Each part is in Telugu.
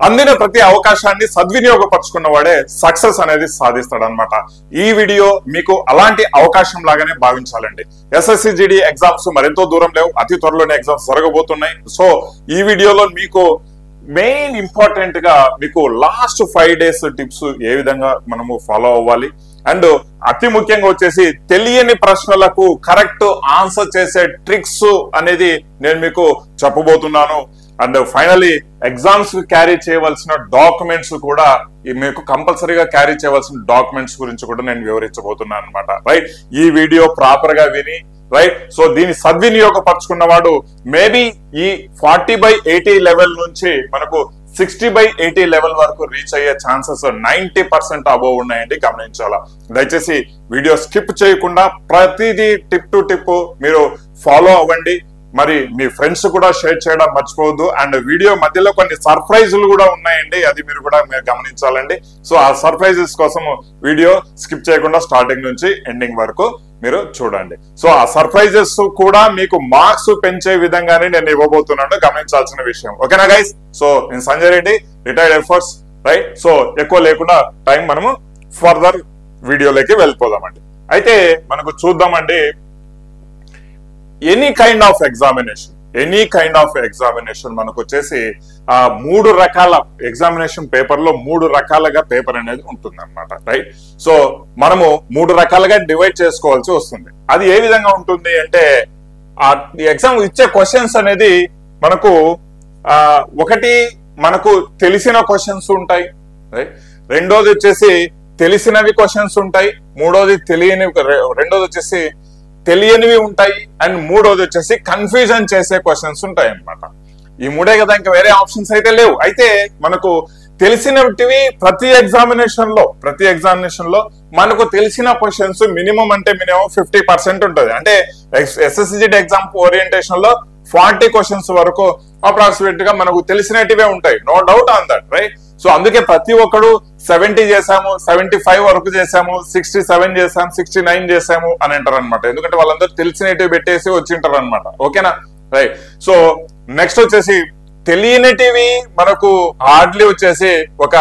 అందిన ప్రతి అవకాశాన్ని సద్వినియోగపరచుకున్న వాడే సక్సెస్ అనేది సాధిస్తాడనమాట. ఈ వీడియో మీకు అలాంటి అవకాశం లాగానే భావించాలండి. SSC/GD ఎగ్జామ్స్ మరెంతో దూరం లేవు, అతి త్వరలోనే ఎగ్జామ్స్ జరగబోతున్నాయి. సో ఈ వీడియోలో మీకు మెయిన్ ఇంపార్టెంట్ గా మీకు లాస్ట్ 5 days టిప్స్ ఏ విధంగా మనము ఫాలో అవ్వాలి, అండ్ అతి ముఖ్యంగా వచ్చేసి తెలియని ప్రశ్నలకు కరెక్ట్ ఆన్సర్ చేసే ట్రిక్స్ అనేది నేను మీకు చెప్పబోతున్నాను. అండ్ ఫైనలీ ఎగ్జామ్స్ క్యారీ చేయవలసిన డాక్యుమెంట్స్ కూడా మీకు కంపల్సరీగా క్యారీ చేయవలసిన డాక్యుమెంట్స్ గురించి కూడా నేను వివరించబోతున్నాను అనమాట. రైట్, ఈ వీడియో ప్రాపర్ గా విని రైట్, సో దీన్ని సద్వినియోగపరచుకున్నవాడు మేబీ ఈ 40/80 లెవెల్ నుంచి మనకు 60/80 లెవెల్ వరకు రీచ్ అయ్యే ఛాన్సెస్ 90% అబోవ్ ఉన్నాయండి, గమనించాలా. దయచేసి వీడియో స్కిప్ చేయకుండా ప్రతిదీ టిప్ టు టిప్ మీరు ఫాలో అవ్వండి. మరి మీ ఫ్రెండ్స్ కూడా షేర్ చేయడం మర్చిపోవద్దు. అండ్ వీడియో మధ్యలో కొన్ని సర్ప్రైజులు కూడా ఉన్నాయండి, అది మీరు కూడా గమనించాలండి. సో ఆ సర్ప్రైజెస్ కోసం వీడియో స్కిప్ చేయకుండా స్టార్టింగ్ నుంచి ఎండింగ్ వరకు మీరు చూడండి. సో ఆ సర్ప్రైజెస్ కూడా మీకు మార్క్స్ పెంచే విధంగానే నేను ఇవ్వబోతున్నాను, గమనించాల్సిన విషయం. ఓకేనా గైస్? సో నేను Sanjay Reddy, retired air force. Right, so ఎక్కువ లేకుండా టైం మనము ఫర్దర్ వీడియోలోకి వెళ్ళిపోదామండి. అయితే మనకు చూద్దామండి, ఎనీ కైండ్ ఆఫ్ ఎగ్జామినేషన్ మనకు వచ్చేసి 3 రకాల ఎగ్జామినేషన్ పేపర్ లో 3 రకాలుగా పేపర్ అనేది ఉంటుంది అనమాట. రైట్, సో మనము 3 రకాలుగా డివైడ్ చేసుకోవాల్సి వస్తుంది. అది ఏ విధంగా ఉంటుంది అంటే, ఆ ఎగ్జామ్ ఇచ్చే క్వశ్చన్స్ అనేది మనకు ఒకటి మనకు తెలిసిన క్వశ్చన్స్ ఉంటాయి, రైట్. రెండోది వచ్చేసి తెలిసినవి క్వశ్చన్స్ ఉంటాయి. రెండోది వచ్చేసి తెలియనివి ఉంటాయి. అండ్ మూడోది వచ్చేసి కన్ఫ్యూజన్ చేసే క్వశ్చన్స్ ఉంటాయి అన్నమాట. ఈ 3 కదా, ఇంకా వేరే ఆప్షన్స్ అయితే లేవు. అయితే మనకు తెలిసినవి ప్రతి ఎగ్జామినేషన్ లో మనకు తెలిసిన క్వశ్చన్స్ మినిమం 50% ఉంటుంది. అంటే SSC/GD ఎగ్జామ్ ఓరియంటేషన్ లో 40 క్వశ్చన్స్ వరకు అప్రాక్సిమేట్ గా మనకు తెలిసినటివే ఉంటాయి, no doubt on that. Right, so అందుకే ప్రతి ఒక్కడు 70 చేసాము, 75 వరకు చేసాము, 67 చేసాము, 69 చేసాము అని అంటారు అనమాట. ఎందుకంటే వాళ్ళందరూ తెలిసినటివి పెట్టేసి వచ్చింటారు అనమాట. ఓకేనా? రైట్, సో నెక్స్ట్ వచ్చేసి తెలియనిటివి మనకు హార్డ్లీ వచ్చేసి ఒక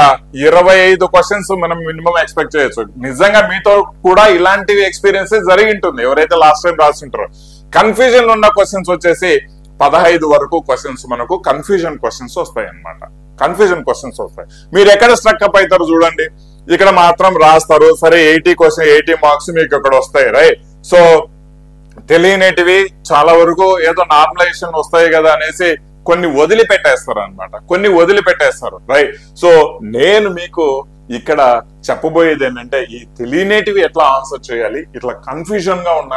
25 క్వశ్చన్స్ మనం మినిమం ఎక్స్పెక్ట్ చేయొచ్చు. నిజంగా మీతో కూడా ఇలాంటివి ఎక్స్పీరియన్స్ జరిగి ఉంటుంది, ఎవరైతే లాస్ట్ టైం రాస్తుంటారో. కన్ఫ్యూజన్ ఉన్న క్వశ్చన్స్ వచ్చేసి 15 వరకు క్వశ్చన్స్ మనకు కన్ఫ్యూజన్ క్వశ్చన్స్ వస్తాయి అనమాట. మీరు ఎక్కడ స్ట్రక్ అప్ అవుతారు చూడండి, ఇక్కడ మాత్రం రాస్తారు, సరే 80 మార్క్స్ మీకు ఇక్కడ వస్తాయి. రైట్, సో తెలియనిటివి చాలా వరకు ఏదో నార్మలైజేషన్ వస్తాయి కదా అనేసి కొన్ని వదిలిపెట్టేస్తారు. రైట్, సో నేను మీకు ఇక్కడ చెప్పబోయేది ఏంటంటే, ఈ తెలియనిటివి ఎట్లా ఆన్సర్ చేయాలి, ఇట్లా కన్ఫ్యూజన్ గా ఉన్న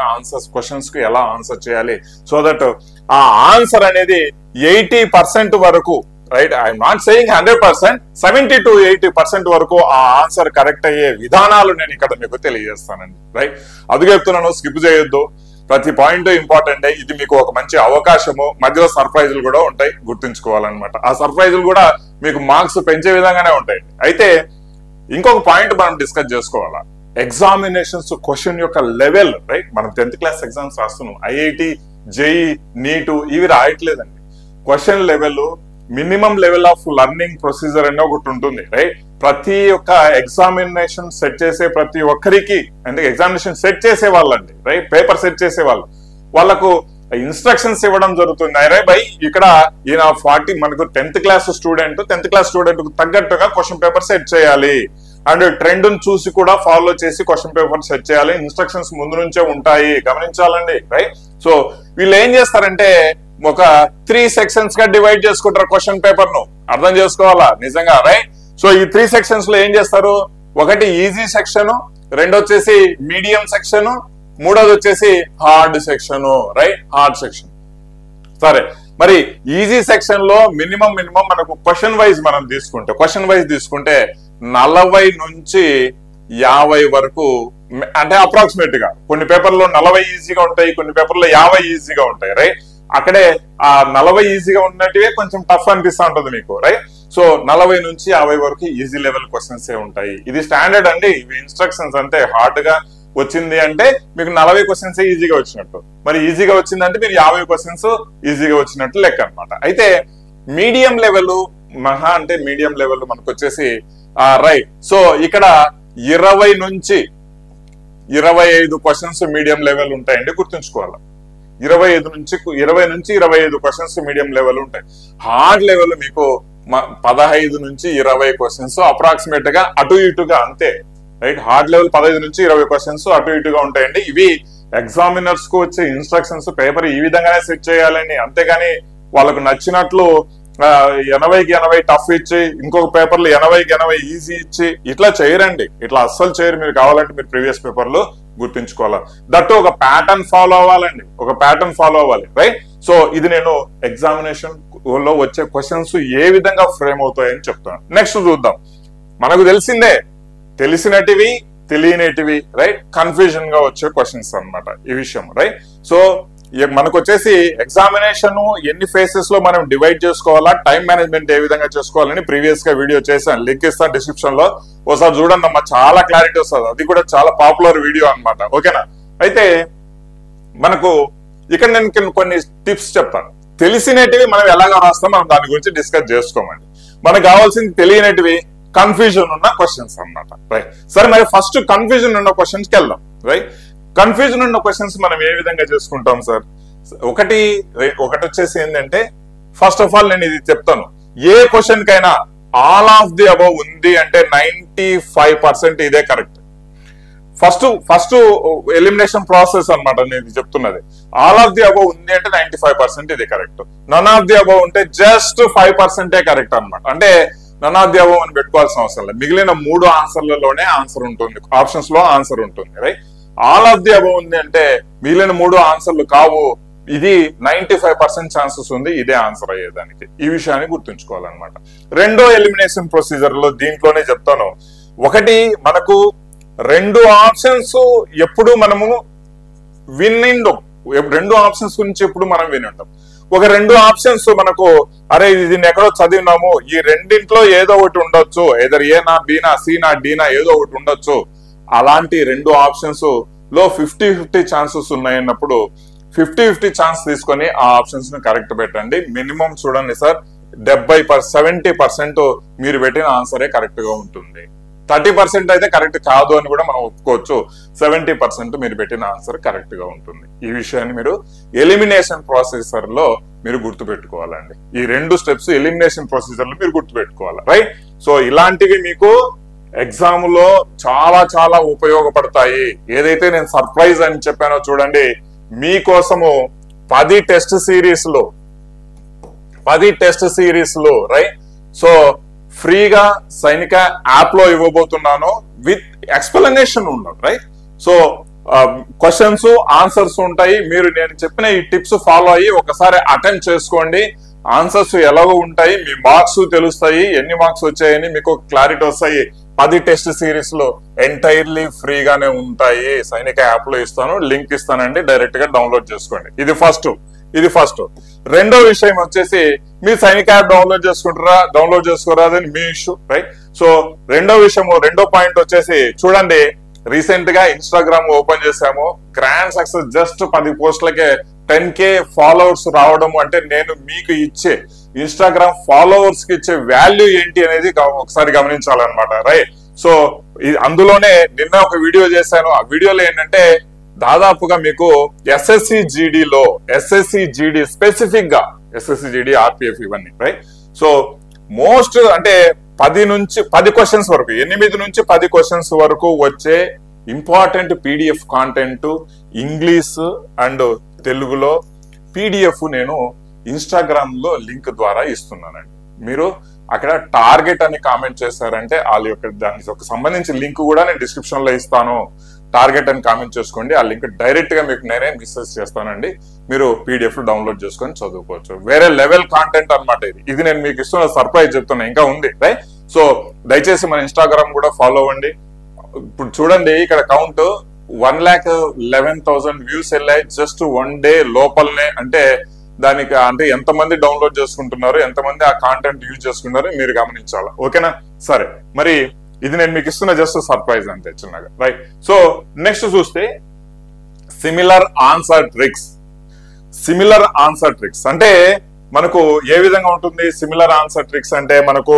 క్వశ్చన్స్ కి ఎలా ఆన్సర్ చేయాలి, సో దట్ ఆ ఆన్సర్ అనేది 80% వరకు, right, I'm not saying 100%, 70 to 80% వరకు ఆ ఆన్సర్ కరెక్ట్ అయ్యే విధానాలు నేను ఇక్కడ మీకు తెలియజేస్తానండి. రైట్, అది చెప్తున్నాను, స్కిప్ చేయొద్దు. ప్రతి పాయింట్ ఇంపార్టెంట్. ఇది మీకు ఒక మంచి అవకాశము. మధ్యలో సర్ప్రైజులు కూడా ఉంటాయి, గుర్తుంచుకోవాలన్నమాట. ఆ సర్ప్రైజులు కూడా మీకు మార్క్స్ పెంచే విధంగానే ఉంటాయి. అయితే ఇంకొక పాయింట్ మనం డిస్కస్ చేసుకోవాలా, ఎగ్జామినేషన్స్ క్వశ్చన్ యొక్క లెవెల్. రైట్, మనం 10th క్లాస్ ఎగ్జామ్స్ రాస్తున్నాం, IIT, JEE, NEET ఇవి రాయట్లేదండి. Question level, minimum level of learning procedure అనే ఒకటి ఉంటుంది. రైట్, ప్రతి ఒక్క ఎగ్జామినేషన్ సెట్ చేసే ప్రతి ఒక్కరికి, అంటే ఎగ్జామినేషన్ సెట్ చేసే వాళ్ళండి, రైట్, పేపర్ సెట్ చేసే వాళ్ళకు ఇన్స్ట్రక్షన్స్ ఇవ్వడం జరుగుతుంది. అరే బై, ఇక్కడ ఈయన 40 మనకు 10th క్లాస్ స్టూడెంట్ కు తగ్గట్టుగా క్వశ్చన్ పేపర్ సెట్ చేయాలి, అండ్ ట్రెండ్ చూసి కూడా ఫాలో చేసి క్వశ్చన్ పేపర్ సెట్ చేయాలి. ఇన్స్ట్రక్షన్స్ ముందు నుంచే ఉంటాయి, గమనించాలండి. రైట్, సో వీళ్ళు ఏం చేస్తారంటే ఒక 3 సెక్షన్స్ గా డివైడ్ చేసుకుంటారు క్వశ్చన్ పేపర్ ను, అర్థం చేసుకోవాలా నిజంగా. రైట్, సో ఈ 3 సెక్షన్స్ లో ఏం చేస్తారు, ఒకటి ఈజీ సెక్షన్, రెండో వచ్చేసి మీడియం సెక్షన్, మూడోది వచ్చేసి hard section. Right, hard section. సరే, మరి ఈజీ సెక్షన్ లో మినిమం మనకు క్వశ్చన్ వైజ్ తీసుకుంటే 40 నుంచి 50 వరకు, అంటే అప్రాక్సిమేట్ గా కొన్ని పేపర్లో 40 ఈజీగా ఉంటాయి, కొన్ని పేపర్లో 50 ఈజీగా ఉంటాయి. రైట్, అక్కడే ఆ 40 ఈజీగా ఉన్నట్టువే కొంచెం టఫ్ అనిపిస్తూ ఉంటుంది మీకు. రైట్, సో 40 నుంచి 50 వరకు ఈజీ లెవెల్ క్వశ్చన్స్ ఉంటాయి. ఇది స్టాండర్డ్ అండి, ఇవి ఇన్స్ట్రక్షన్స్. అంటే హార్డ్ గా వచ్చింది అంటే మీకు 40 క్వశ్చన్స్ ఈజీగా వచ్చినట్టు, మరి ఈజీగా వచ్చిందంటే మీరు 50 క్వశ్చన్స్ ఈజీగా వచ్చినట్టు లెక్క అనమాట. అయితే మీడియం లెవెల్ మహా అంటే మీడియం లెవెల్ మనకు వచ్చేసి రైట్. సో ఇక్కడ 20 నుంచి 25 క్వశ్చన్స్ మీడియం లెవెల్ ఉంటాయండి, గుర్తుంచుకోవాలి. 20 నుంచి 25 క్వశ్చన్స్ మీడియం లెవెల్ ఉంటాయి. హార్డ్ లెవెల్ మీకు 15 నుంచి 20 క్వశ్చన్స్ అప్రాక్సిమేట్ గా అటు ఇటుగా అంతే, రైట్. హార్డ్ లెవెల్ 15 నుంచి 20 క్వశ్చన్స్ అటు ఇటుగా ఉంటాయండి. ఇవి ఎగ్జామినర్స్ కు వచ్చే ఇన్స్ట్రక్షన్స్, పేపర్ ఈ విధంగానే సెట్ చేయాలని, అంతేగాని వాళ్ళకు నచ్చినట్లు 80కి 80 టఫ్ ఇచ్చి ఇంకొక పేపర్లు 80కి 80 ఈజీ ఇచ్చి ఇట్లా చేయరండి. ఇట్లా అస్సలు చేయరు. మీరు కావాలంటే మీరు ప్రీవియస్ పేపర్లు గుర్తుంచుకోవాలి. దట్టు ఒక ప్యాటర్న్ ఫాలో అవ్వాలండి, ఒక ప్యాటర్న్ ఫాలో అవ్వాలి, రైట్. సో ఇది నేను ఎగ్జామినేషన్ లో వచ్చే క్వశ్చన్స్ ఏ విధంగా ఫ్రేమ్ అవుతాయని చెప్తాను. నెక్స్ట్ చూద్దాం. మనకు తెలిసిందే తెలిసినటివి తెలియనిటివి, రైట్, కన్ఫ్యూజన్ గా వచ్చే క్వశ్చన్స్ అన్నమాట ఈ విషయం, రైట్. సో మనకు వచ్చేసి ఎగ్జామినేషన్ ఎన్ని ఫేసెస్ లో మనం డివైడ్ చేసుకోవాలా, టైం మేనేజ్మెంట్ ఏ విధంగా చేసుకోవాలని ప్రీవియస్ గా వీడియో చేశాను, లింక్ ఇస్తాను డిస్క్రిప్షన్ లో, ఒకసారి చూడండి అమ్మా, చాలా క్లారిటీ వస్తుంది. అది కూడా చాలా పాపులర్ వీడియో అన్నమాట, ఓకేనా. అయితే మనకు ఇక్కడ నేను కొన్ని టిప్స్ చెప్తాను. తెలిసినటివి మనం ఎలాగా రాస్తాం మనం దాని గురించి డిస్కస్ చేసుకోమండి. మనకు కావాల్సింది తెలియనటివి, కన్ఫ్యూజన్ ఉన్న క్వశ్చన్స్ అన్నమాట, రైట్. సరే, మరి ఫస్ట్ కన్ఫ్యూజన్ ఉన్న క్వశ్చన్స్ కి వెళ్దాం, రైట్. కన్ఫ్యూజన్ ఉన్న క్వశ్చన్స్ మనం ఏ విధంగా చేసుకుంటాం సార్? ఒకటి వచ్చేసి ఏంటంటే, ఫస్ట్ ఆఫ్ ఆల్ నేను ఇది చెప్తాను, ఏ క్వశ్చన్ కైనా ఆల్ ఆఫ్ ది అబౌవ్ ఉంది అంటే 95% ఇదే కరెక్ట్. ఫస్ట్ ఎలిమినేషన్ ప్రాసెస్ అన్నమాట నేను చెప్తున్నది. ఆల్ ఆఫ్ ది అబౌవ్ ఉంది అంటే 95% ఇది correct. None of the above ఉంటే జస్ట్ 5% కరెక్ట్ అన్నమాట. అంటే నన్ ఆఫ్ ది అబౌవ్ అని పెట్టుకోవాల్సిన అవసరం లేదు. మిగిలిన 3 ఆన్సర్లలోనే ఆన్సర్ ఉంటుంది, ఆప్షన్స్ లో ఆన్సర్ ఉంటుంది, right. All of the above ఉంది అంటే మిగిలిన 3 ఆన్సర్లు కావు, ఇది 95% ఛాన్సెస్ ఉంది ఇదే ఆన్సర్ అయ్యేదానికి. ఈ విషయాన్ని గుర్తుంచుకోవాలన్నమాట. రెండో ఎలిమినేషన్ ప్రొసీజర్ లో దీంట్లోనే చెప్తాను. ఒకటి, మనకు 2 ఆప్షన్స్ ఎప్పుడు మనము విన్నిండు, 2 ఆప్షన్స్ గురించి ఎప్పుడు మనం వినుంటాం. ఒక 2 ఆప్షన్స్ మనకు, అరే దీన్ని ఎక్కడో చదివినాము, ఈ రెండింట్లో ఏదో ఒకటి ఉండొచ్చు, ఏదర్ ఏనా బీనా సీనా డీనా ఏదో ఒకటి ఉండొచ్చు. అలాంటి 2 ఆప్షన్స్ లో 50-50 ఛాన్సెస్ ఉన్నాయన్నప్పుడు 50-50 ఛాన్స్ తీసుకొని ఆ ఆప్షన్స్ ని కరెక్ట్ పెట్టండి. మినిమం చూడండి సార్, 70% మీరు పెట్టిన ఆన్సరే కరెక్ట్ గా ఉంటుంది. 30% అయితే కరెక్ట్ కాదు అని కూడా మనం ఒప్పుకోవచ్చు. 70% మీరు పెట్టిన ఆన్సర్ కరెక్ట్ గా ఉంటుంది. ఈ విషయాన్ని మీరు ఎలిమినేషన్ ప్రాసెసర్ లో మీరు గుర్తుపెట్టుకోవాలండి. ఈ 2 స్టెప్స్ ఎలిమినేషన్ ప్రొసీజర్ లో మీరు గుర్తుపెట్టుకోవాలి, రైట్. సో ఇలాంటివి మీకు ఎగ్జామ్ లో చాలా చాలా ఉపయోగపడతాయి. ఏదైతే నేను సర్ప్రైజ్ అని చెప్పానో చూడండి, మీకోసము 10 టెస్ట్ సిరీస్ లో రైట్. సో ఫ్రీగా సైనిక యాప్ లో ఇవ్వబోతున్నాను, విత్ ఎక్స్ప్లెనేషన్ ఉండదు, రైట్. సో క్వశ్చన్స్ ఆన్సర్స్ ఉంటాయి. మీరు నేను చెప్పిన ఈ టిప్స్ ఫాలో అయ్యి ఒకసారి అటెంప్ట్ చేసుకోండి. ఆన్సర్స్ ఎలాగో ఉంటాయి, మీ మార్క్స్ తెలుస్తాయి, ఎన్ని మార్క్స్ వచ్చాయని మీకు క్లారిటీ వస్తాయి. 10 టెస్ట్ సిరీస్ లో ఎంటైర్లీ ఫ్రీగానే ఉంటాయి. సైనిక యాప్ లో ఇస్తాను, లింక్ ఇస్తానండి, డైరెక్ట్ గా డౌన్లోడ్ చేసుకోండి. ఇది ఫస్ట్. రెండో విషయం వచ్చేసి, మీ సైనిక యాప్ డౌన్లోడ్ చేసుకోరా అని మీ ఇష్యూ, రైట్. సో రెండో పాయింట్ వచ్చేసి చూడండి, రీసెంట్ గా ఇన్స్టాగ్రామ్ ఓపెన్ చేసాము, grand success. Just 10 పోస్టులకే 10K followers రావడం అంటే నేను మీకు ఇచ్చే ఇన్స్టాగ్రామ్ ఫాలోవర్స్ కి ఇచ్చే వాల్యూ ఏంటి అనేది ఒకసారి గమనించాలన్నమాట, రైట్. సో అందులోనే నిన్న ఒక వీడియో చేశాను. ఆ వీడియోలో ఏంటంటే, దాదాపుగా మీకు ఎస్ఎస్సి జీడీ స్పెసిఫిక్ గా ఎస్ఎస్సి జీడీ ఆర్పిఎఫ్ ఇవన్నీ, రైట్. సో మోస్ట్ అంటే 10 క్వశ్చన్స్ వరకు, 8 నుంచి 10 క్వశ్చన్స్ వరకు వచ్చే important PDF content English and తెలుగులో పీడిఎఫ్ నేను ఇన్స్టాగ్రామ్ లో లింక్ ద్వారా ఇస్తున్నానండి. మీరు అక్కడ టార్గెట్ అని కామెంట్ చేశారంటే వాళ్ళ యొక్క దానికి సంబంధించి లింక్ కూడా నేను డిస్క్రిప్షన్ లో ఇస్తాను. టార్గెట్ అని కామెంట్ చేసుకోండి, ఆ లింక్ డైరెక్ట్ గా మీకు నేనే మెసేజ్ చేస్తానండి. మీరు పీడిఎఫ్ డౌన్లోడ్ చేసుకొని చదువుకోవచ్చు. వేరే లెవెల్ కాంటెంట్ అనమాట ఇది నేను మీకు ఇస్తున్న సర్ప్రైజ్ చెప్తున్నా, ఇంకా ఉంది, రైట్. సో దయచేసి మన ఇన్స్టాగ్రామ్ కూడా ఫాలో అవ్వండి. ఇప్పుడు చూడండి, ఇక్కడ కౌంట్ 1,11,000 వ్యూస్ వెళ్ళాయి జస్ట్ 1 డే లోపలనే. అంటే దానికి అంటే ఎంతమంది డౌన్లోడ్ చేసుకుంటున్నారు, ఎంతమంది ఆ కాంటెంట్ యూజ్ చేసుకున్నారు మీరు గమనించాలా, ఓకేనా. సరే, మరి ఇది నేను మీకు ఇస్తున్న జస్ట్ సర్ప్రైజ్ అంతే చిన్నగా, రైట్. సో నెక్స్ట్ చూస్తే సిమిలర్ ఆన్సర్ ట్రిక్స్ అంటే మనకు ఏ విధంగా ఉంటుంది సిమిలర్ ఆన్సర్ ట్రిక్స్ అంటే మనకు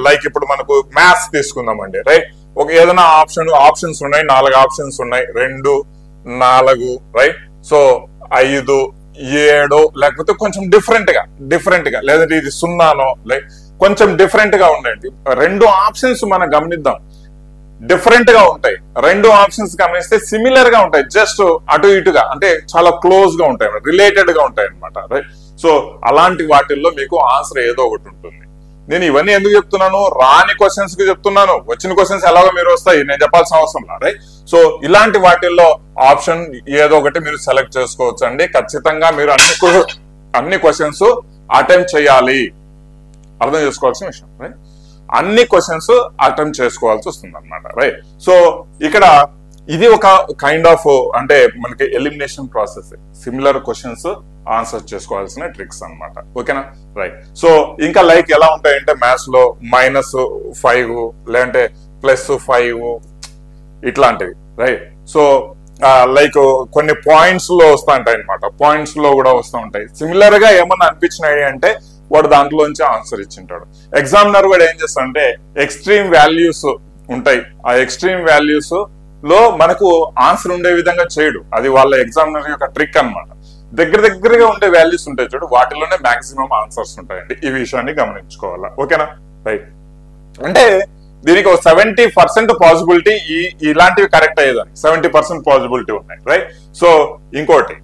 లైక్ ఇప్పుడు మనకు మ్యాథ్స్ తీసుకుందామండి రైట్. ఒక ఏదైనా ఆప్షన్స్ ఉన్నాయి, 4 ఆప్షన్స్ ఉన్నాయి, 2, 4 రైట్. సో 5, 7 లేకపోతే కొంచెం డిఫరెంట్ గా లేదంటే ఇది 0నో లైక్ కొంచెం డిఫరెంట్ గా ఉండండి. 2 ఆప్షన్స్ మనం గమనిద్దాం, డిఫరెంట్ గా ఉంటాయి. 2 ఆప్షన్స్ గమనిస్తే సిమిలర్ గా ఉంటాయి, జస్ట్ అటు ఇటుగా అంటే చాలా క్లోజ్ గా ఉంటాయి, రిలేటెడ్ గా ఉంటాయి అనమాట రైట్. సో అలాంటి వాటిల్లో మీకు ఆన్సర్ ఏదో ఒకటి ఉంటుంది. నేను ఇవన్నీ ఎందుకు చెప్తున్నాను, రాని క్వశ్చన్స్ కి చెప్తున్నాను, వచ్చిన క్వశ్చన్స్ ఎలాగో మీరు వస్తాయి, నేను చెప్పాల్సిన అవసరం లేదు రైట్. సో ఇలాంటి వాటిల్లో ఆప్షన్ ఏదో ఒకటి మీరు సెలెక్ట్ చేసుకోవచ్చు అండి. ఖచ్చితంగా మీరు అన్ని క్వశ్చన్స్ అటెంప్ట్ చేయాలి, అర్థం చేసుకోవాల్సిన విషయం రైట్. అన్ని క్వశ్చన్స్ అటెంప్ట్ చేసుకోవాల్సి వస్తుంది అనమాట రైట్. సో ఇక్కడ ఇది ఒక కైండ్ ఆఫ్ అంటే మనకి elimination process, similar questions answer చేసుకోవాల్సిన ట్రిక్స్ అనమాట. ఓకేనా రైట్. సో ఇంకా లైక్ ఎలా ఉంటాయంటే మ్యాథ్స్ లో -5 లేదంటే +5 ఇట్లాంటివి రైట్. సో లైక్ కొన్ని పాయింట్స్ లో వస్తూ ఉంటాయి అనమాట, పాయింట్స్ లో కూడా వస్తూ ఉంటాయి. సిమిలర్ గా ఏమన్నా అనిపించినాయి అంటే వాడు దాంట్లోంచి ఆన్సర్ ఇచ్చింటాడు. ఎగ్జామినర్ కూడా ఏం చేస్తాడంటే ఎక్స్ట్రీమ్ వాల్యూస్ ఉంటాయి, ఆ ఎక్స్ట్రీమ్ వాల్యూస్ లో మనకు ఆన్సర్ ఉండే విధంగా చేయడు, అది వాళ్ళ ఎగ్జామినర్ యొక్క ట్రిక్ అనమాట. దగ్గరగా ఉండే వాల్యూస్ ఉంటాయి చూడు, వాటిలోనే మాక్సిమం ఆన్సర్స్ ఉంటాయండి. ఈ విషయాన్ని గమనించుకోవాలా. ఓకేనా రైట్. అంటే దీనికి ఒక 70% పాసిబిలిటీ ఇలాంటివి కరెక్ట్ అయ్యేదాన్ని 70% పాసిబిలిటీ ఉన్నాయి రైట్. సో ఇంకోటి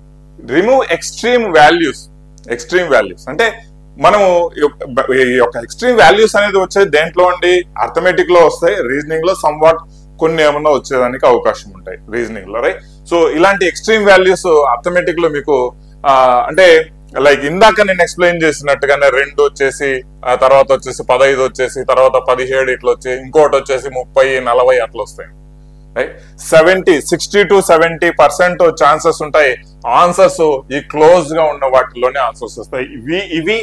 రిమూవ్ ఎక్స్ట్రీమ్ వాల్యూస్ అంటే మనము ఈ యొక్క ఎక్స్ట్రీమ్ వాల్యూస్ అనేది వచ్చేది దేంట్లో అండి, అర్థమెటిక్ లో వస్తాయి, రీజనింగ్ లో సమ్వాట్ కొన్ని ఏమన్నా వచ్చేదానికి అవకాశం ఉంటాయి రీజనింగ్ లో రైట్. సో ఇలాంటి ఎక్స్ట్రీమ్ వాల్యూస్ అర్థమెటిక్ లో మీకు అంటే లైక్ ఇందాక నేను ఎక్స్ప్లెయిన్ చేసినట్టుగానే 2 వచ్చేసి తర్వాత వచ్చేసి 15 వచ్చేసి తర్వాత 17 ఇట్లా వచ్చి ఇంకోటి వచ్చేసి 30, 40 అట్లా వస్తాయి రైట్. 60 to 70% ఛాన్సెస్ ఉంటాయి ఆన్సర్స్ ఈ క్లోజ్ గా ఉన్న వాటిలోనే ఆన్సర్స్ వస్తాయి. ఇవి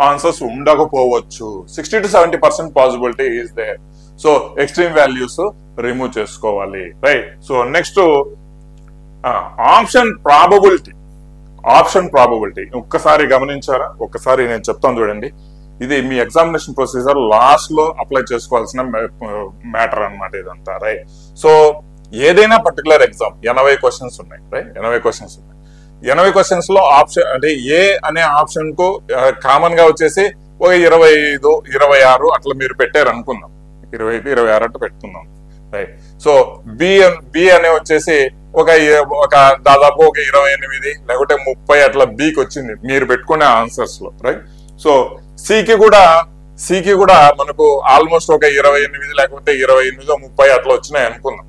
ఆన్సర్స్ ఉండకపోవచ్చు. 60 to 70% possibility is there. So extreme values remove చేసుకోవాలి right. So next option probability ఒక్కసారి గమనించారా, ఒక్కసారి నేను చెప్తాను చూడండి. ఇది మీ ఎగ్జామినేషన్ ప్రొసీజర్ లాస్ట్ లో అప్లై చేసుకోవాల్సిన మ్యాటర్ అన్నమాట ఇదంతా రైట్. సో ఏదైనా పర్టికులర్ ఎగ్జామ్ 80 క్వశ్చన్స్ ఉన్నాయి రైట్, 80 క్వశ్చన్స్ ఉన్నాయి. 80 క్వశ్చన్స్ లో ఆప్షన్ అంటే ఏ అనే ఆప్షన్ కు కామన్ గా వచ్చేసి ఒక 25, 26 అట్లా మీరు పెట్టారు అనుకుందాం, 25, 26 అట్లా పెట్టుకుందాం రైట్. సో బి అనే వచ్చేసి ఒక దాదాపు ఒక 28 లేకుంటే 30 అట్లా బికి వచ్చింది మీరు పెట్టుకునే ఆన్సర్స్ లో రైట్. సో సికి కూడా మనకు ఆల్మోస్ట్ ఒక 28 లేకపోతే 28, 30 అట్లా వచ్చినాయి అనుకుందాం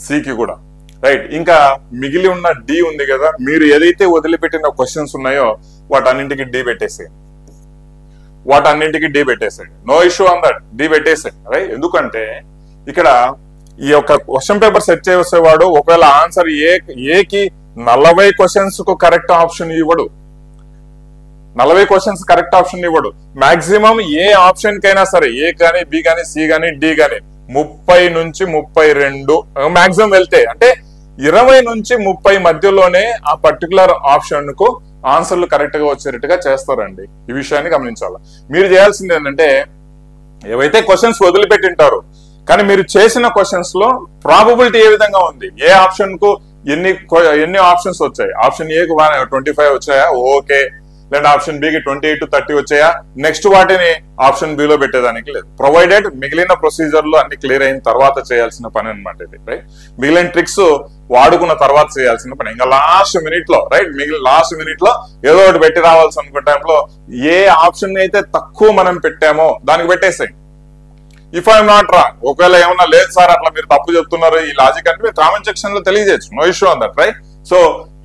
సికి కూడా రైట్. ఇంకా మిగిలి ఉన్న డి ఉంది కదా, మీరు ఏదైతే వదిలిపెట్టిన క్వశ్చన్స్ ఉన్నాయో వాటన్నింటికి డి పెట్టేసేయండి, no issue on that, D పెట్టేసేయండి రైట్. ఎందుకంటే ఇక్కడ ఈ యొక్క క్వశ్చన్ పేపర్ సెట్ చేసేవాడు ఒకవేళ ఆన్సర్ ఏకి 40 క్వశ్చన్స్ కు కరెక్ట్ ఆప్షన్ ఇవ్వడు, 40 క్వశ్చన్స్ కరెక్ట్ ఆప్షన్ ఇవ్వడు. మాక్సిమం ఏ ఆప్షన్ కైనా సరే ఏ కానీ బి కానీ సి కానీ డి కానీ 30 నుంచి 32 మాక్సిమం వెళ్తే అంటే 20 నుంచి 30 మధ్యలోనే ఆ పర్టికులర్ ఆప్షన్ కు ఆన్సర్లు కరెక్ట్ గా వచ్చేటట్టుగా చేస్తారండి. ఈ విషయాన్ని గమనించాలి. మీరు చేయాల్సింది ఏంటంటే ఏవైతే క్వశ్చన్స్ వదిలిపెట్టింటారు కానీ మీరు చేసిన క్వశ్చన్స్ లో ప్రాబబిలిటీ ఏ విధంగా ఉంది, ఏ ఆప్షన్ కు ఎన్ని ఆప్షన్స్ వచ్చాయి, ఆప్షన్ ఏకు 25 వచ్చాయా ఓకే, లేదా ఆప్షన్ బికి 28 to 30 వచ్చాయా, నెక్స్ట్ వాటిని ఆప్షన్ బిలో పెట్టేదానికి లేదు. ప్రొవైడెడ్ మిగిలిన ప్రొసీజర్ లో అన్ని క్లియర్ అయిన తర్వాత చేయాల్సిన పని అనమాట ఇది రైట్. మిగిలిన ట్రిక్స్ వాడుకున్న తర్వాత చేయాల్సిన పని. ఇంకా లాస్ట్ మినిట్ లో ఏదో ఒకటి పెట్టి రావాల్సి అనుకున్న టైంలో ఏ ఆప్షన్ అయితే తక్కువ మనం పెట్టామో దానికి పెట్టేసాయి. ఇఫ్ ఐఎమ్ నాట్ రాంగ్, ఒకవేళ ఏమన్నా లేదు సార్ అట్లా మీరు తప్పు చెప్తున్నారు ఈ లాజిక్ అంటే మీరు కామెంట్ సెక్షన్ లో తెలియజేయచ్చు, no issue on that right. So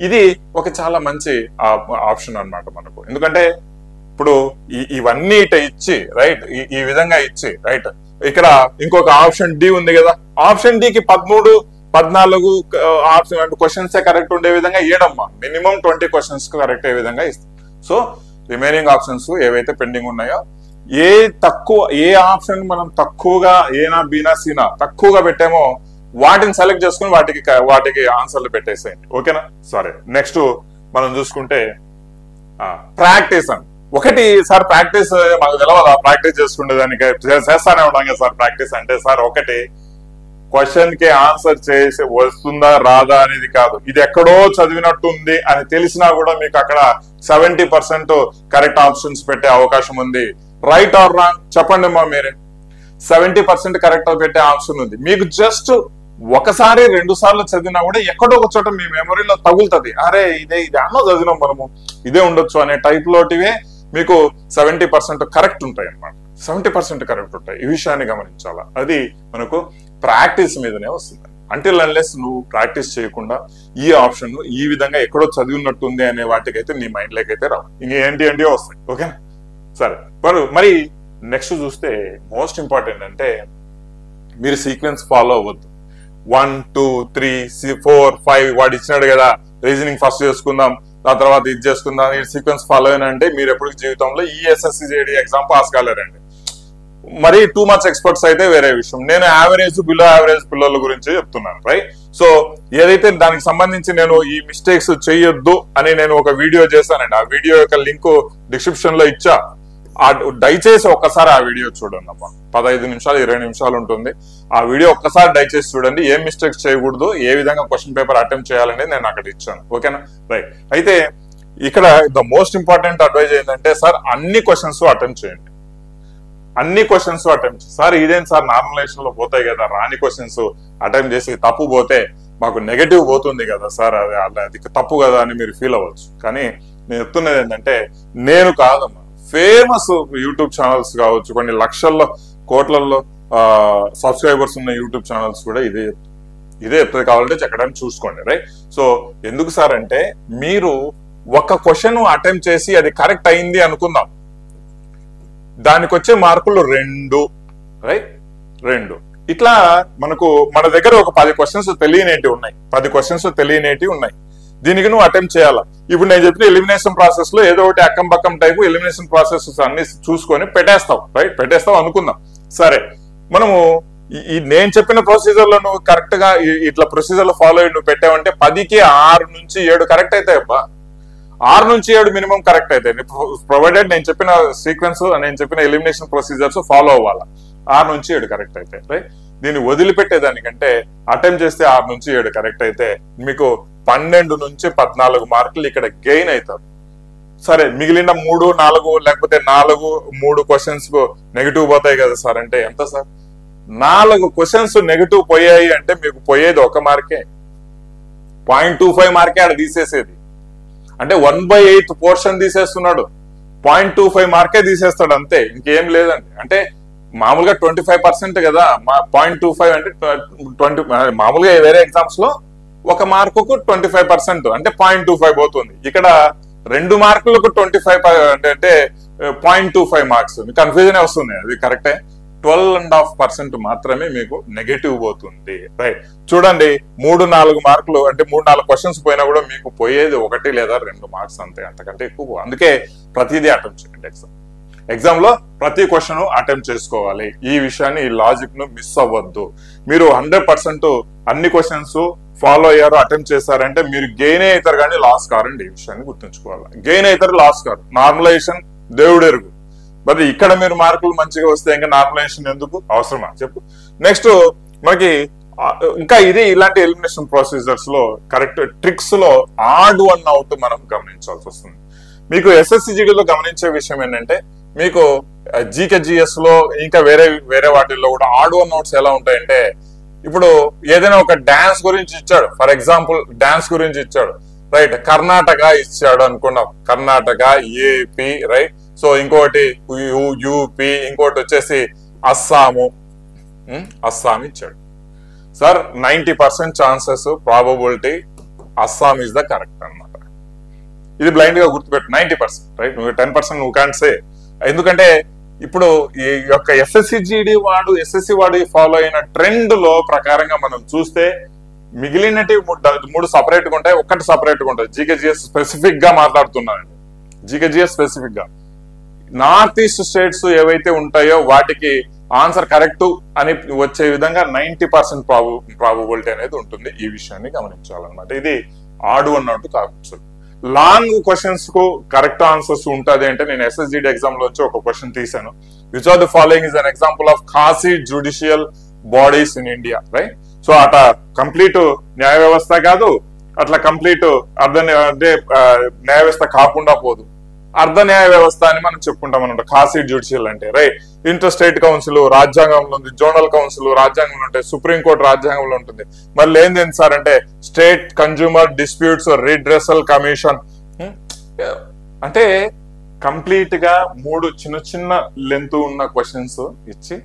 ఇది ఒక చాలా మంచి ఆప్షన్ అన్నమాట మనకు. ఎందుకంటే ఇప్పుడు ఇవన్నీ ఇట ఇచ్చి రైట్, ఈ విధంగా ఇచ్చి రైట్, ఇక్కడ ఇంకొక ఆప్షన్ డి ఉంది కదా, ఆప్షన్ డికి 13, 14 ఆప్షన్ క్వశ్చన్స్ కరెక్ట్ ఉండే విధంగా ఇవ్వడమ్మా, మినిమం 20 క్వశ్చన్స్ కరెక్ట్ అయ్యే విధంగా ఇస్తుంది. సో రిమైనింగ్ ఆప్షన్స్ ఏవైతే పెండింగ్ ఉన్నాయో ఏ ఆప్షన్ మనం తక్కువగా ఏనా బీనా సీనా తక్కువగా పెట్టామో వాటిని సెలెక్ట్ చేసుకుని వాటికి ఆన్సర్లు పెట్టేసేయండి. ఓకేనా సరే. నెక్స్ట్ మనం చూసుకుంటే ప్రాక్టీస్ అని ఒకటి సార్, ప్రాక్టీస్ మాకు తెలవదా, ప్రాక్టీస్ చేసుకునేదానికి చేస్తానే ఉన్నాం కదా సార్ ప్రాక్టీస్ అంటే. సార్ ఒకటి, క్వశ్చన్ కి ఆన్సర్ చేసి వస్తుందా రాదా అనేది కాదు, ఇది ఎక్కడో చదివినట్టుంది అని తెలిసినా కూడా మీకు అక్కడ 70% కరెక్ట్ ఆప్షన్స్ పెట్టే అవకాశం ఉంది. రైట్ ఆర్ రాంగ్ చెప్పండి అమ్మా మీరే. 70% కరెక్ట్ పెట్టే ఆప్షన్ ఉంది. మీకు జస్ట్ ఒకసారి 2 సార్లు చదివినా కూడా ఎక్కడో ఒక చోట మీ మెమరీలో తగులుతుంది, అరే ఇది అన్నో చదివినాం మనము, ఇదే ఉండొచ్చు అనే టైప్ లోటివే మీకు 70% కరెక్ట్ ఉంటాయి అన్నమాట. 70% కరెక్ట్ ఉంటాయి. ఈ విషయాన్ని గమనించాలా. అది మనకు ప్రాక్టీస్ మీదనే వస్తుంది. అంటిల్ అన్లెస్ నువ్వు ప్రాక్టీస్ చేయకుండా ఈ ఆప్షన్ ఈ విధంగా ఎక్కడో చదివినట్టుంది అనే వాటికైతే నీ మైండ్ లోకి అయితే రావు. ఇంకేంటి వస్తాయి. ఓకేనా? సరే, మరి నెక్స్ట్ చూస్తే మోస్ట్ ఇంపార్టెంట్ అంటే మీరు సీక్వెన్స్ ఫాలో అవ్వద్దు. 1 2 3 4 5 వాడు ఇచ్చినాడు కదా, రీజనింగ్ ఫస్ట్ చేసుకుందాం, ఆ తర్వాత ఇది చేసుకుందాం, ఈ సీక్వెన్స్ ఫాలో అయినంటే మీరు ఎప్పుడు జీవితంలో ఈ SSC ఎగ్జామ్ పాస్ కాలేరండి. మరి టూ మచ్ ఎక్స్పర్ట్స్ అయితే వేరే విషయం. నేను యావరేజ్ బిలో యావరేజ్ పిల్లల గురించి చెప్తున్నాను, రైట్? సో ఏదైతే దానికి సంబంధించి నేను ఈ మిస్టేక్స్ చేయొద్దు అని నేను ఒక వీడియో చేశానండి. ఆ వీడియో యొక్క లింక్ డిస్క్రిప్షన్ లో ఇచ్చా. దయచేసి ఒక్కసారి ఆ వీడియో చూడండి అమ్మా. 15 నిమిషాలు 20 నిమిషాలు ఉంటుంది. ఆ వీడియో ఒక్కసారి దయచేసి చూడండి. ఏం మిస్టేక్స్ చేయకూడదు, ఏ విధంగా క్వశ్చన్ పేపర్ అటెంప్ట్ చేయాలనేది నేను అక్కడ ఇచ్చాను. ఓకేనా? రైట్. అయితే ఇక్కడ ద మోస్ట్ ఇంపార్టెంట్ అడ్వైజ్ ఏంటంటే, సార్ అన్ని క్వశ్చన్స్ అటెంప్ట్ చేయండి. అన్ని క్వశ్చన్స్ అటెంప్ట్. సార్ ఇదేం సార్ నార్మలైజేషన్ లో పోతాయి కదా, రాని క్వశ్చన్స్ అటెంప్ట్ చేసి తప్పు పోతే మాకు నెగటివ్ పోతుంది కదా సార్, అది తప్పు కదా అని మీరు ఫీల్ అవ్వచ్చు. కానీ నేను చెప్తున్నది ఏంటంటే, నేను కాదమ్మా, ఫేమస్ యూట్యూబ్ ఛానల్స్ కావచ్చు, కొన్ని లక్షల్లో కోట్లలో సబ్స్క్రైబర్స్ ఉన్న యూట్యూబ్ ఛానల్స్ కూడా ఇదే చెప్తుంది. కావాలంటే చెక్కడానికి చూసుకోండి, రైట్? సో ఎందుకు సార్ అంటే, మీరు ఒక క్వశ్చన్ అటెంప్ట్ చేసి అది కరెక్ట్ అయింది అనుకుందాం, దానికి వచ్చే మార్కులు 2, రైట్? 2. ఇట్లా మన దగ్గర ఒక 10 క్వశ్చన్స్ తెలియనేటివి ఉన్నాయి, 10 క్వశ్చన్స్ తెలియనేటివి ఉన్నాయి. దీనికి నువ్వు అటెంప్ట్ చేయాలా. ఇప్పుడు నేను చెప్పిన ఎలిమినేషన్ ప్రాసెస్ లో ఏదో ఒకటి అక్కం పక్కం టైపు ఎలిమినేషన్ ప్రాసెస్ అన్ని చూసుకొని పెట్టేస్తావు, రైట్? పెట్టేస్తావు అనుకుందాం. సరే, మనము నేను చెప్పిన ప్రొసీజర్ లో నువ్వు కరెక్ట్ గా ఇట్లా ప్రొసీజర్ లో ఫాలో అయ్యి నువ్వు పెట్టావంటే 10కి 6 నుంచి 7 కరెక్ట్ అవుతాయి అబ్బా. 6 నుంచి 7 మినిమం కరెక్ట్ అవుతాయి, ప్రొవైడెడ్ నేను చెప్పిన సీక్వెన్స్, నేను చెప్పిన ఎలిమినేషన్ ప్రొసీజర్స్ ఫాలో అవ్వాలా. 6 నుంచి 7 కరెక్ట్ అవుతాయి, రైట్? దీన్ని వదిలిపెట్టేదానికంటే అటెంప్ట్ చేస్తే 6 నుంచి 7 కరెక్ట్ అయితే మీకు 12 నుంచి 14 మార్కులు ఇక్కడ గెయిన్ అవుతారు. సరే, మిగిలిన 3 4 లేకపోతే 4 3 క్వశ్చన్స్ నెగిటివ్ పోతాయి కదా సార్ అంటే ఎంత సార్? 4 క్వశ్చన్స్ నెగిటివ్ పోయాయి అంటే మీకు పోయేది 1 మార్కే, 0.25 మార్కే ఆడ తీసేసేది. అంటే 1/8 పోర్షన్ తీసేస్తున్నాడు, 0.25 మార్కే తీసేస్తాడు అంతే, ఇంకేం లేదండి. అంటే మామూలుగా 25% కదా, 0.25 అంటే 20. మామూలుగా వేరే ఎగ్జామ్స్ లో 1 మార్కుకు 25% అంటే 0.25 పోతుంది. ఇక్కడ 2 మార్కులకు 25 అంటే 0.25 మార్క్స్. కన్ఫ్యూజన్ వస్తుంది, అది కరెక్టే. 12.5% మాత్రమే మీకు నెగటివ్ పోతుంది, రైట్? చూడండి, 3-4 మార్కులు అంటే 3-4 క్వశ్చన్స్ పోయినా కూడా మీకు పోయేది 1 లేదా 2 మార్క్స్ అంతే, అంతకంటే ఎక్కువ. అందుకే ప్రతిదీ అటెంప్ట్ చేయండి. ఎగ్జామ్ లో ప్రతి క్వశ్చన్ అటెంప్ట్ చేసుకోవాలి. ఈ విషయాన్ని, ఈ లాజిక్ ను మిస్ అవ్వద్దు. మీరు 100% అన్ని క్వశ్చన్స్ ఫాలో అయ్యారు, అటెంప్ట్ చేశారంటే మీరు గెయిన్ అవుతారు కానీ లాస్ కారండి. ఈ విషయాన్ని గుర్తుంచుకోవాలి. గెయిన్ అవుతారు, లాస్ కారు. నార్మలైజేషన్ దేవుడు ఎరుగు. మరి ఇక్కడ మీరు మార్కులు మంచిగా వస్తే ఇంకా నార్మలైజేషన్ ఎందుకు అవసరమా చెప్పు. నెక్స్ట్ మనకి ఇంకా ఇలాంటి ఎలిమినేషన్ ప్రొసీజర్స్ లో కరెక్ట్ ట్రిక్స్ లో ఆడ్ వన్ అవుట్ మనం గమనించాల్సి వస్తుంది. మీకు SSCGDలో గమనించే విషయం ఏంటంటే, మీకు GKGS లో ఇంకా వేరే వాటిల్లో కూడా ఆడ్ వన్ అవుట్స్ ఎలా ఉంటాయంటే, ఇప్పుడు ఏదైనా ఒక డాన్స్ గురించి ఇచ్చాడు, ఫర్ ఎగ్జాంపుల్ డాన్స్ గురించి ఇచ్చాడు, రైట్? కర్ణాటక ఇచ్చాడు అనుకున్నాం, కర్ణాటక, AP, రైట్? సో ఇంకోటి UP, ఇంకోటి వచ్చేసి అస్సాం ఇచ్చాడు. Sir 90% chances probability Assam is the correct అన్నమాట. ఇది బ్లైండ్ గా గుర్తుపెట్టు, 90%, రైట్? 10% నువ్వు కాంట్ సే. ఎందుకంటే ఇప్పుడు ఈ యొక్క SSCGD SSC వాడు ఫాలో అయిన ట్రెండ్ లో ప్రకారంగా మనం చూస్తే మిగిలినటి 3 సపరేట్ గా ఉంటాయి, 1 సపరేట్ గా ఉంటుంది. GKGS స్పెసిఫిక్ గా మాట్లాడుతున్నానండి. GKGS స్పెసిఫిక్ గా నార్త్ ఈస్ట్ స్టేట్స్ ఏవైతే ఉంటాయో వాటికి ఆన్సర్ కరెక్ట్ అని వచ్చే విధంగా 90% ప్రాబబిలిటీ అనేది ఉంటుంది. ఈ విషయాన్ని గమనించాలన్నమాట. ఇది ఆడ్ వన్ అవుట్ కావచ్చు. లాంగ్ క్వశ్చన్స్ కు కరెక్ట్ ఆన్సర్స్ ఉంటుంది అంటే నేను SSGD ఎగ్జామ్ లోంచి ఒక క్వశ్చన్ తీసాను. Which are the following is an example of quasi judicial bodies in India, right? So అట కంప్లీట్ న్యాయ వ్యవస్థ కాదు, అట్లా కంప్లీట్ అంటే న్యాయ వ్యవస్థ కాకుండా పోదు, అర్ధ న్యాయ వ్యవస్థ అని మనం చెప్పుకుంటాం అనమాట ఖాసీ జ్యుడిషియల్ అంటే, రైట్? ఇంటర్ స్టేట్ కౌన్సిల్ రాజ్యాంగంలో ఉంది, జోనల్ కౌన్సిల్ రాజ్యాంగంలో ఉంటాయి, సుప్రీంకోర్టు రాజ్యాంగంలో ఉంటుంది. మళ్ళీ ఏంది సార్ అంటే state consumer disputes redressal commission. అంటే కంప్లీట్ గా 3 చిన్న చిన్న లెంత్ ఉన్న క్వశ్చన్స్ ఇచ్చి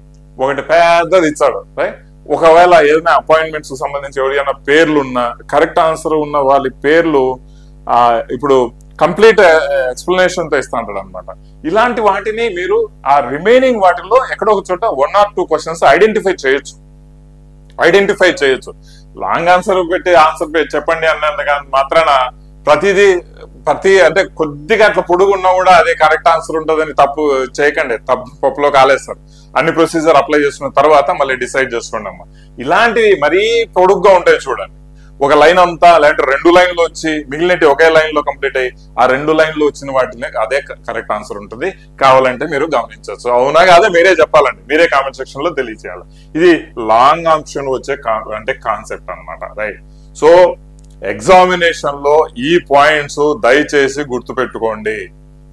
ఒకటి పెద్దది ఇచ్చాడు, రైట్? ఒకవేళ ఏదైనా అపాయింట్మెంట్స్ సంబంధించి ఎవరైనా పేర్లు ఉన్న కరెక్ట్ ఆన్సర్ ఉన్న వాళ్ళ పేర్లు ఇప్పుడు కంప్లీట్ ఎక్స్ప్లెనేషన్ తో ఇస్తా అంటాడు అనమాట. ఇలాంటి వాటిని మీరు ఆ రిమైనింగ్ వాటిల్లో ఎక్కడో ఒక చోట 1 or 2 క్వశ్చన్స్ ఐడెంటిఫై చేయొచ్చు. లాంగ్ ఆన్సర్ పెట్టి చెప్పండి అన్నంత మాత్రాన ప్రతి అంటే కొద్దిగా అట్లా పొడుగున్నా కూడా అదే కరెక్ట్ ఆన్సర్ ఉంటుందని తప్పు చేయకండి, పప్పులో కాలేస్తారు. అన్ని ప్రొసీజర్ అప్లై చేసుకున్న తర్వాత మళ్ళీ డిసైడ్ చేసుకోండి అమ్మా. ఇలాంటివి మరీ పొడుగ్గా ఉంటాయి చూడండి, ఒక లైన్ అంతా లేదంటే 2 లైన్లు వచ్చి మిగిలినట్టు ఒకే లైన్ లో కంప్లీట్ అయ్యి ఆ 2 లైన్లు వచ్చిన వాటిని అదే కరెక్ట్ ఆన్సర్ ఉంటుంది. కావాలంటే మీరు గమనించవచ్చు. అవునా కాదా మీరే చెప్పాలండి, మీరే కామెంట్ సెక్షన్ లో తెలియజేయాలి. ఇది లాంగ్ ఆప్షన్ వచ్చే అంటే కాన్సెప్ట్ అనమాట, రైట్? సో ఎగ్జామినేషన్ లో ఈ పాయింట్స్ దయచేసి గుర్తు పెట్టుకోండి.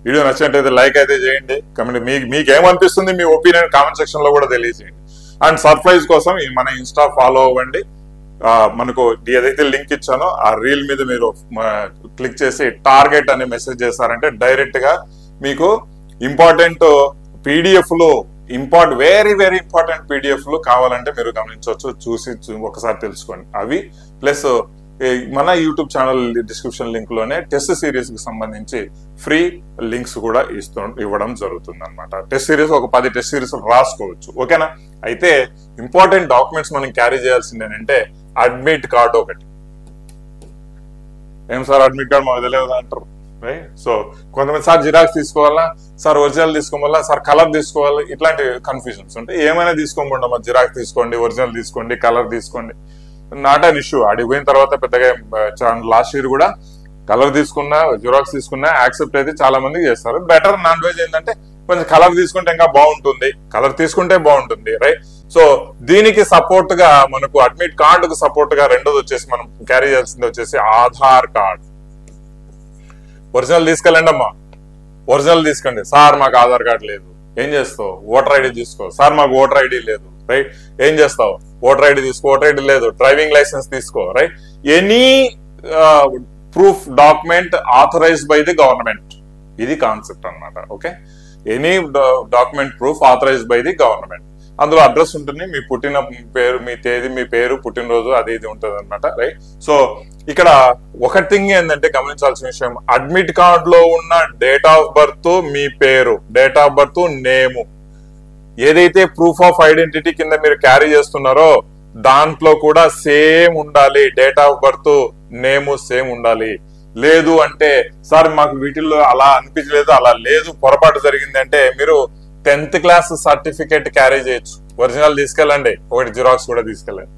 వీడియో నచ్చినట్లయితే లైక్ అయితే చేయండి, కమెంట్ మీకేమనిపిస్తుంది మీ ఒపీనియన్ కామెంట్ సెక్షన్ లో కూడా తెలియజేయండి. అండ్ సర్ప్రైజ్ కోసం మన ఇన్స్టా ఫాలో అవ్వండి. మనకు ఏదైతే లింక్ ఇచ్చానో ఆ రీల్ మీద మీరు క్లిక్ చేసి టార్గెట్ అనే మెసేజ్ చేశారంటే డైరెక్ట్ గా మీకు ఇంపార్టెంట్ పీడిఎఫ్లు వెరీ వెరీ ఇంపార్టెంట్ పీడిఎఫ్లు కావాలంటే మీరు గమనించవచ్చు, చూసి ఒకసారి తెలుసుకోండి. అవి ప్లస్ మన యూట్యూబ్ ఛానల్ డిస్క్రిప్షన్ లింక్ లోనే టెస్ట్ సిరీస్ కి సంబంధించి ఫ్రీ లింక్స్ కూడా ఇవ్వడం జరుగుతుంది అనమాట. టెస్ట్ సిరీస్ ఒక 10 టెస్ట్ సిరీస్ రాసుకోవచ్చు, ఓకేనా? అయితే ఇంపార్టెంట్ డాక్యుమెంట్స్ మనం క్యారీ చేయాల్సింది ఏంటంటే అడ్మిట్ కార్డు ఒకటి. ఏం సార్ అడ్మిట్ కార్డు మాకు తెలియదు అంటారు, రైట్? సో కొంతమంది సార్ జిరాక్స్ తీసుకోవాలా, సార్ ఒరిజినల్ తీసుకోవాలా, సార్ కలర్ తీసుకోవాలి, ఇట్లాంటి కన్ఫ్యూజన్స్ ఉంటాయి. ఏమైనా తీసుకోకుండా జిరాక్స్ తీసుకోండి, ఒరిజినల్ తీసుకోండి, కలర్ తీసుకోండి, నాట్ అన్ ఇష్యూ. అడిగి పోయిన తర్వాత పెద్దగా లాస్ట్ ఇయర్ కూడా కలర్ తీసుకున్నా జిరాక్స్ తీసుకున్నా యాక్సెప్ట్ అయితే చాలా మంది చేస్తారు. బెటర్ నాన్ వెజ్ ఏంటంటే కొంచెం కలర్ తీసుకుంటే ఇంకా బాగుంటుంది, కలర్ తీసుకుంటే బాగుంటుంది, రైట్? సో దీనికి సపోర్ట్ గా మనకు అడ్మిట్ కార్డుకు సపోర్ట్ గా రెండోది వచ్చేసి మనం క్యారీ చేయాల్సింది వచ్చేసి ఆధార్ కార్డ్. ఒరిజినల్ తీసుకెళ్ళండి అమ్మా, ఒరిజినల్ తీసుకోండి. సార్ మాకు ఆధార్ కార్డు లేదు, ఏం చేస్తావు? ఓటర్ ఐడి తీసుకో. సార్ మాకు ఓటర్ ఐడి లేదు, రైట్? ఏం చేస్తావు? ఓటర్ ఐడి తీసుకో. ఓటర్ ఐడి లేదు, డ్రైవింగ్ లైసెన్స్ తీసుకో, right? Any proof document authorised by the government, ఇది కాన్సెప్ట్ అనమాట, okay? Any document proof authorised by the government. అందులో అడ్రస్ ఉంటుంది, మీ పుట్టిన పేరు, మీ తేదీ, మీ పేరు, పుట్టినరోజు అది ఇది ఉంటుంది అనమాట, రైట్? సో ఇక్కడ ఒక థింగ్ ఏంటంటే గమనించాల్సిన విషయం, అడ్మిట్ కార్డ్ లో ఉన్న డేట్ ఆఫ్ బర్త్, మీ పేరు, డేట్ ఆఫ్ బర్త్, నేము, ఏదైతే ప్రూఫ్ ఆఫ్ ఐడెంటిటీ కింద మీరు క్యారీ చేస్తున్నారో దాంట్లో కూడా సేమ్ ఉండాలి. Date of birth, name same ఉండాలి. లేదు అంటే సార్ మాకు వీటిల్లో అలా అనిపించలేదు, అలా లేదు, పొరపాటు జరిగింది అంటే మీరు 10th క్లాస్ సర్టిఫికేట్ క్యారీ చేయొచ్చు. ఒరిజినల్ తీసుకెళ్ళండి, ఒకటి జిరాక్స్ కూడా తీసుకెళ్ళండి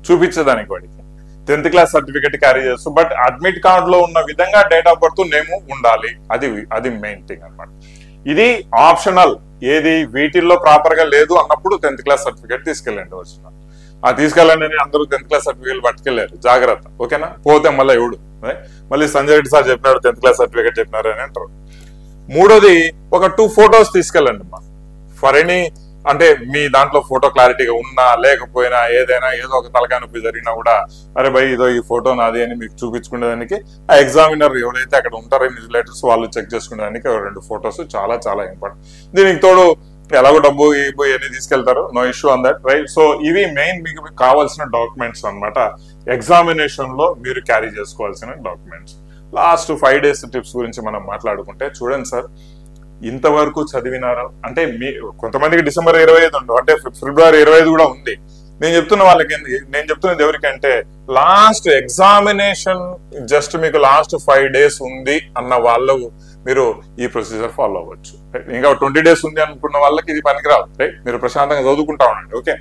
చూపించేదానికి వాడికి. 10th క్లాస్ సర్టిఫికేట్ క్యారీ చేయొచ్చు, బట్ అడ్మిట్ కార్డ్ లో ఉన్న విధంగా డేట్ ఆఫ్ బర్త్, నేము ఉండాలి. అది మెయిన్ థింగ్ అనమాట. ఇది ఆప్షనల్. ఏది వీటిల్లో ప్రాపర్ గా లేదు అన్నప్పుడు 10th క్లాస్ సర్టిఫికేట్ తీసుకెళ్ళండి. ఒరిజినల్ తీసుకెళ్ళండి అని అందరూ 10th క్లాస్ సర్టిఫికేట్ పట్టుకెళ్ళారు, జాగ్రత్త, ఓకేనా? పోతే మళ్ళీ ఎవడు మళ్ళీ సంజయ్ రెడ్డి సార్ చెప్పినాడు 10th క్లాస్ సర్టిఫికేట్ చెప్పినారు అని అంటారు. మూడోది ఒక 2 photos తీసుకెళ్ళండి అమ్మా. ఫర్ ఎనీ అంటే మీ దాంట్లో ఫోటో క్లారిటీగా ఉన్నా లేకపోయినా ఏదైనా ఏదో ఒక తలకాయ నొప్పి జరిగినా కూడా అరే భయ్ ఇదో ఈ ఫోటో నాది అని మీకు చూపించుకునేదానికి ఆ ఎగ్జామినర్ ఎవరైతే అక్కడ ఉంటారో ఇన్విజిలేటర్స్ వాళ్ళు చెక్ చేసుకునేదానికి 2 photos చాలా చాలా ఇంపార్టెంట్. దీనికి తోడు ఎలాగో డబ్బు ఇవన్నీ తీసుకెళ్తారు, no issue on that, right? So ఇవి మెయిన్ మీకు కావాల్సిన డాక్యుమెంట్స్ అనమాట. ఎగ్జామినేషన్ లో మీరు క్యారీ చేసుకోవాల్సిన డాక్యుమెంట్స్. లాస్ట్ 5 days టిప్స్ గురించి మనం మాట్లాడుకుంటే చూడండి సార్, ఇంతవరకు చదివినారు అంటే కొంతమందికి December 25 ఉండవు, అంటే February 25 కూడా ఉంది. నేను చెప్తున్న వాళ్ళకి, నేను చెప్తున్నది ఎవరికంటే లాస్ట్ ఎగ్జామినేషన్ జస్ట్ మీకు లాస్ట్ 5 days ఉంది అన్న వాళ్ళు మీరు ఈ ప్రొసీజర్ ఫాలో అవ్వచ్చు. ఇంకా 20 days ఉంది అనుకున్న వాళ్ళకి ఇది పనికిరాదు, రైట్? మీరు ప్రశాంతంగా చదువుకుంటా ఉండండి, ఓకే?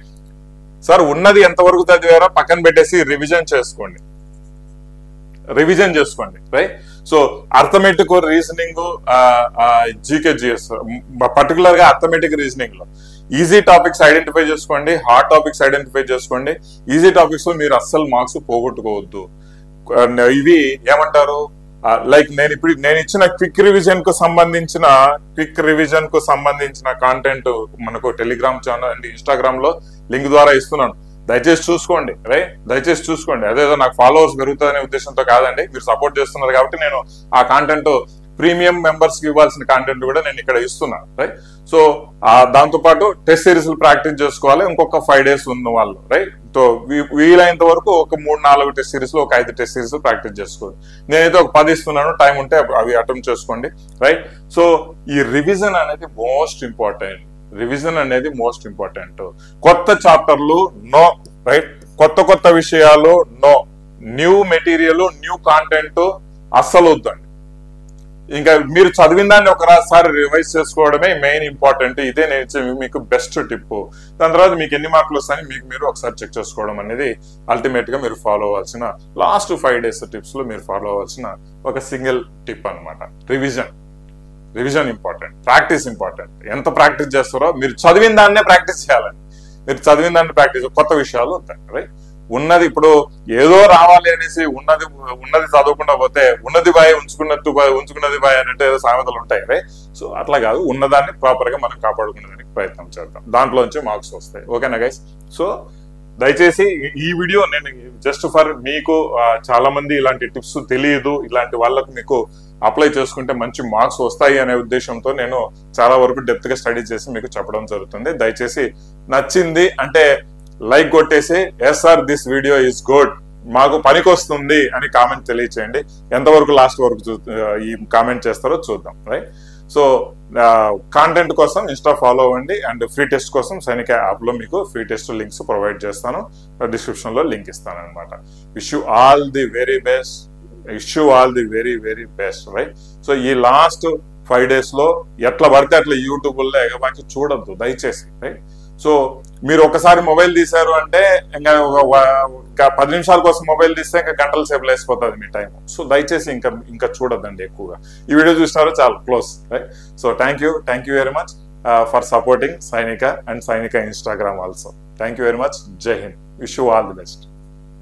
సార్ ఉన్నది ఎంతవరకు చదివారో పక్కన పెట్టేసి రివిజన్ చేసుకోండి. రివిజన్ చేసుకోండి, right? So arithmetic, reasoning, GK, GS, particular గా అర్థమెటిక్, రీజనింగ్ లో ఈజీ టాపిక్స్ ఐడెంటిఫై చేసుకోండి, హార్డ్ టాపిక్స్ ఐడెంటిఫై చేసుకోండి. ఈజీ టాపిక్స్ లో మీరు అస్సలు మార్క్స్ పోగొట్టుకోవద్దు. ఇవి ఏమంటారు, లైక్ నేను ఇచ్చిన క్విక్ రివిజన్ కు సంబంధించిన కాంటెంట్ మనకు టెలిగ్రామ్ ఛానల్ అండ్ ఇన్స్టాగ్రామ్ లో లింక్ ద్వారా ఇస్తున్నాను. దయచేసి చూసుకోండి, రైట్? దయచేసి చూసుకోండి. అదేదో నాకు ఫాలోవర్స్ పెరుగుతుందనే ఉద్దేశంతో కాదండి, మీరు సపోర్ట్ చేస్తున్నారు కాబట్టి నేను ఆ కాంటెంట్ ప్రీమియం మెంబర్స్ కి ఇవ్వాల్సిన కాంటెంట్ కూడా నేను ఇక్కడ ఇస్తున్నాను, రైట్? సో దాంతో పాటు టెస్ట్ సిరీస్ ప్రాక్టీస్ చేసుకోవాలి. ఇంకొక 5 days ఉన్న వాళ్ళు, రైట్? సో వీలైనంత వరకు ఒక 3-4 టెస్ట్ సిరీస్ లో ఒక 5 టెస్ట్ సిరీస్ ప్రాక్టీస్ చేసుకోండి. నేనైతే ఒక 10 ఇస్తున్నాను, టైం ఉంటే అవి అటెంప్ట్ చేసుకోండి, రైట్? సో ఈ రివిజన్ అనేది మోస్ట్ ఇంపార్టెంట్. కొత్త చాప్టర్లు నో, రైట్? కొత్త విషయాలు no, new material, new content అస్సలు వద్దండి. ఇంకా మీరు చదివిన దాన్ని ఒకసారి రివైజ్ చేసుకోవడమే మెయిన్ ఇంపార్టెంట్. ఇదే నేను మీకు బెస్ట్ టిప్. దాని తర్వాత మీకు ఎన్ని మార్కులు వస్తాయని మీరు ఒకసారి చెక్ చేసుకోవడం అనేది అల్టిమేట్ గా మీరు ఫాలో అవ్వాల్సిన లాస్ట్ 5 days టిప్స్ లో మీరు ఫాలో అవ్వాల్సిన ఒక సింగిల్ టిప్ అనమాట. Revision important, practice important. ఎంత ప్రాక్టీస్ చేస్తారో మీరు చదివిన దాన్నే ప్రాక్టీస్ చేయాలండి. మీరు చదివిన దాన్ని ప్రాక్టీస్, కొత్త విషయాలు వద్దండి, రైట్? ఉన్నది ఇప్పుడు ఏదో రావాలి అనేసి ఉన్నది చదవకుండా పోతే ఉన్నది బాయ్ ఉంచుకున్నది బాయ్ అన్నట్టు ఏదో సామెతలు ఉంటాయి, రైట్? సో అట్లా కాదు, ఉన్నదాన్ని ప్రాపర్ గా మనం కాపాడుకునేదానికి ప్రయత్నం చేద్దాం. దాంట్లోంచి మార్క్స్ వస్తాయి. ఓకేనా గైస్? సో దయచేసి ఈ వీడియో నేను జస్ట్ ఫర్ మీకు చాలా మంది ఇలాంటి టిప్స్ తెలియదు, ఇలాంటి వాళ్ళకు మీకు అప్లై చేసుకుంటే మంచి మార్క్స్ వస్తాయి అనే ఉద్దేశంతో నేను చాలా వరకు డెప్త్ గా స్టడీ చేసి మీకు చెప్పడం జరుగుతుంది. దయచేసి నచ్చింది అంటే లైక్ కొట్టేసి yes sir this video is good, మాకు పనికొస్తుంది అని కామెంట్ తెలియచేయండి. ఎంతవరకు లాస్ట్ వరకు ఈ కామెంట్ చేస్తారో చూద్దాం, రైట్? సో కాంటెంట్ కోసం ఇన్స్టా ఫాలో అవ్వండి. అండ్ ఫ్రీ టెస్ట్ కోసం సైనిక యాప్ లో మీకు ఫ్రీ టెస్ట్ లింక్స్ ప్రొవైడ్ చేస్తాను, డిస్క్రిప్షన్ లో లింక్ ఇస్తాను అనమాట. Wish you all the very best, right? So ఈ లాస్ట్ 5 days లో ఎట్లా పడితే అట్లా యూట్యూబ్ లో ఎగబాకి చూడద్దు దయచేసి, రైట్? సో మీరు ఒకసారి మొబైల్ తీశారు అంటే ఇంకా 10 నిమిషాల కోసం మొబైల్ తీస్తే ఇంకా గంటల సేపు లేసిపోతుంది మీ టైం. సో దయచేసి ఇంకా చూడద్దండి ఎక్కువగా. ఈ వీడియో చూసినారు చాలా close, right? So thank you very much for supporting Sainika and Sainika Instagram also. Thank you very much. Jai Hind. Wish you all the best.